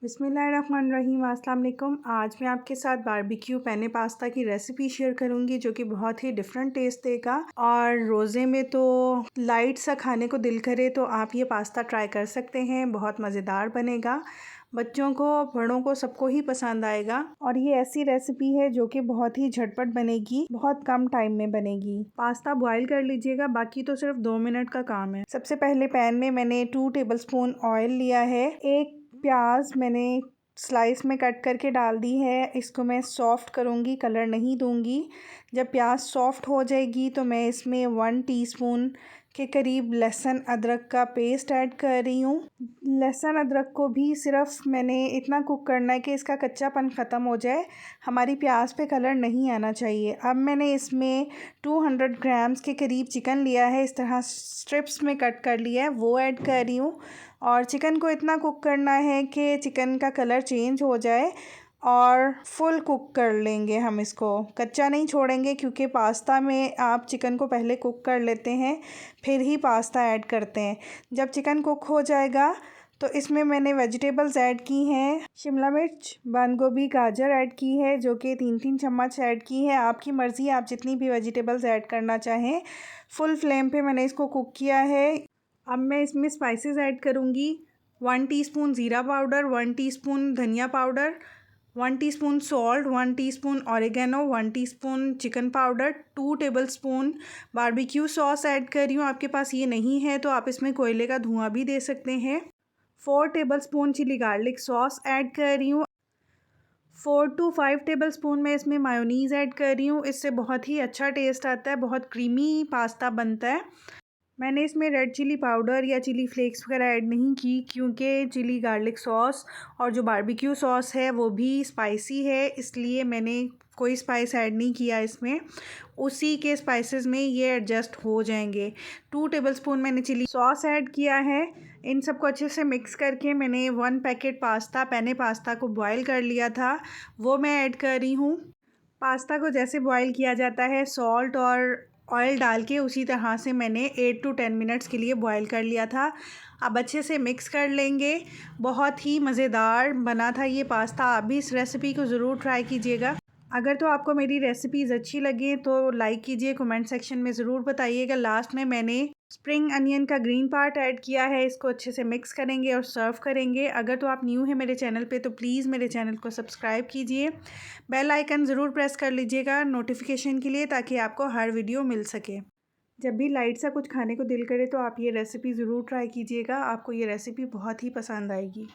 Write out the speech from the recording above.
बिस्मिल्लाहिर्रहमानिर्रहीम, अस्सलाम वालेकुम। आज मैं आपके साथ बारबेक्यू पेने पास्ता की रेसिपी शेयर करूंगी जो कि बहुत ही डिफरेंट टेस्ट देगा। और रोज़े में तो लाइट सा खाने को दिल करे तो आप ये पास्ता ट्राई कर सकते हैं। बहुत मज़ेदार बनेगा, बच्चों को बड़ों को सबको ही पसंद आएगा। और ये ऐसी रेसिपी है जो कि बहुत ही झटपट बनेगी, बहुत कम टाइम में बनेगी। पास्ता बॉईल कर लीजिएगा, बाकी तो सिर्फ 2 मिनट का काम है। सबसे पहले पैन में मैंने 2 टेबलस्पून ऑयल लिया है। एक प्याज मैंने स्लाइस में कट करके डाल दी है। इसको मैं सॉफ्ट करूँगी, कलर नहीं दूँगी। जब प्याज सॉफ्ट हो जाएगी तो मैं इसमें 1 टीस्पून के करीब लहसुन अदरक का पेस्ट ऐड कर रही हूँ। लहसुन अदरक को भी सिर्फ मैंने इतना कुक करना है कि इसका कच्चापन ख़त्म हो जाए, हमारी प्याज पे कलर नहीं आना चाहिए। अब मैंने इसमें 200 ग्राम्स के करीब चिकन लिया है, इस तरह स्ट्रिप्स में कट कर लिया है, वो ऐड कर रही हूँ। और चिकन को इतना कुक करना है कि चिकन का कलर चेंज हो जाए और फुल कुक कर लेंगे हम इसको, कच्चा नहीं छोड़ेंगे क्योंकि पास्ता में आप चिकन को पहले कुक कर लेते हैं फिर ही पास्ता ऐड करते हैं। जब चिकन कुक हो जाएगा तो इसमें मैंने वेजिटेबल्स ऐड की हैं, शिमला मिर्च, बंद गोभी, गाजर ऐड की है जो कि 3-3 चम्मच ऐड की है। आपकी मर्ज़ी, आप जितनी भी वेजिटेबल्स ऐड करना चाहें। फुल फ्लेम पे मैंने इसको कुक किया है। अब मैं इसमें स्पाइसेस ऐड करूँगी। 1 टीस्पून ज़ीरा पाउडर, 1 टीस्पून धनिया powder, 1 teaspoon salt, 1 teaspoon oregano, 1 teaspoon chicken powder, 2 tablespoon barbecue sauce add कर रही हूँ। आपके पास ये नहीं है तो आप इसमें कोयले का धुआं भी दे सकते हैं। 4 tablespoon chilli garlic sauce add कर रही हूँ। 4 to 5 टेबलस्पून मैं इसमें मायोनीज़ ऐड कर रही हूँ। इससे बहुत ही अच्छा टेस्ट आता है, बहुत क्रीमी पास्ता बनता है। मैंने इसमें रेड चिली पाउडर या चिली फ्लेक्स वगैरह ऐड नहीं की क्योंकि चिली गार्लिक सॉस और जो बारबेक्यू सॉस है वो भी स्पाइसी है, इसलिए मैंने कोई स्पाइस ऐड नहीं किया इसमें। उसी के स्पाइसेस में ये एडजस्ट हो जाएंगे। 2 टेबलस्पून मैंने चिली सॉस ऐड किया है। इन सबको अच्छे से मिक्स करके मैंने 1 पैकेट पास्ता, पेने पास्ता को बॉयल कर लिया था, वो मैं ऐड कर रही हूँ। पास्ता को जैसे बॉयल किया जाता है सॉल्ट और ऑयल डाल के, उसी तरह से मैंने 8 to 10 मिनट्स के लिए बॉयल कर लिया था। अब अच्छे से मिक्स कर लेंगे। बहुत ही मज़ेदार बना था ये पास्ता। आप भी इस रेसिपी को ज़रूर ट्राई कीजिएगा। अगर तो आपको मेरी रेसिपीज़ अच्छी लगी तो लाइक कीजिए, कमेंट सेक्शन में ज़रूर बताइएगा। लास्ट में मैंने स्प्रिंग अनियन का ग्रीन पार्ट ऐड किया है। इसको अच्छे से मिक्स करेंगे और सर्व करेंगे। अगर तो आप न्यू हैं मेरे चैनल पे तो प्लीज़ मेरे चैनल को सब्सक्राइब कीजिए, बेल आइकन ज़रूर प्रेस कर लीजिएगा नोटिफिकेशन के लिए, ताकि आपको हर वीडियो मिल सके। जब भी लाइट सा कुछ खाने को दिल करे तो आप ये रेसिपी ज़रूर ट्राई कीजिएगा, आपको ये रेसिपी बहुत ही पसंद आएगी।